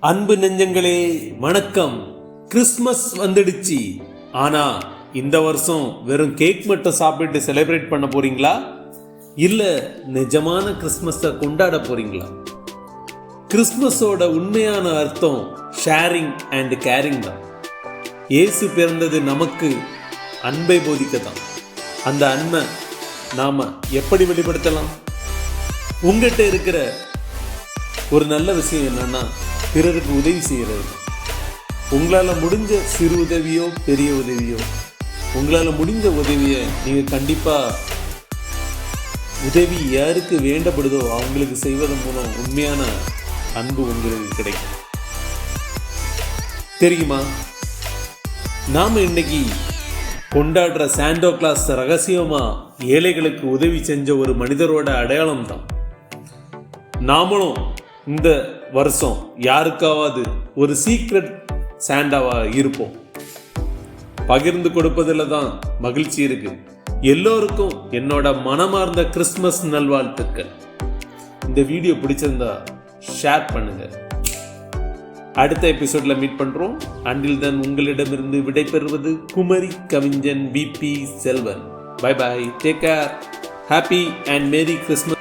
அன்பு நெஞ்சங்களே வணக்கம். கிறிஸ்மஸ் வந்துடுச்சு. ஆனா இந்த வருஷம் வெறும் கேக் மட்டும் சாப்பிட்டு செலிப்ரேட் பண்ண போறீங்களா, இல்ல நிஜமான கிறிஸ்மஸை கொண்டாட போறீங்களா? கிறிஸ்மஸோட உண்மையான அர்த்தம் ஷேரிங் அண்ட் கேரிங் தான். இயேசு பிறந்தது நமக்கு அன்பை போதிக்கத்தான். அந்த அன்பை நாம எப்படி வெளிப்படுத்தலாம்? உங்ககிட்ட இருக்கிற ஒரு நல்ல விஷயம் என்னன்னா, பிறருக்கு உதவி செய்கிறது. உங்களால் முடிஞ்ச சிறு உதவியோ பெரிய உதவியோ, உங்களால் முடிஞ்ச உதவியை நீங்கள் கண்டிப்பாக உதவி யாருக்கு வேண்டப்படுதோ அவங்களுக்கு செய்வதன் மூலம் உண்மையான அன்பு உங்களுக்கு கிடைக்கும். தெரியுமா, நாம் இன்னைக்கு கொண்டாடுற சாண்டோ கிளாஸ் ரகசியமாக ஏழைகளுக்கு உதவி செஞ்ச ஒரு மனிதரோட அடையாளம் தான். நாமளும் இந்த வருஷம் யாருக்காவது ஒரு சீக்ரெட் சாண்டாவா இருப்போம். பகிர்ந்து கொடுப்பதில் தான் மகிழ்ச்சி இருக்கு. எல்லோருக்கும் என்னோட மனமார்ந்த கிறிஸ்மஸ் நல்வாழ்த்துக்கள். இந்த வீடியோ பிடிச்சிருந்தா ஷேர் பண்ணுங்க. அடுத்த எபிசோட்ல மீட் பண்றோம். அண்டில் தென் உங்களிடமிருந்து விடைபெறுவது குமரி கவிஞன் BP Selvan. Bye bye, take care, happy and merry Christmas.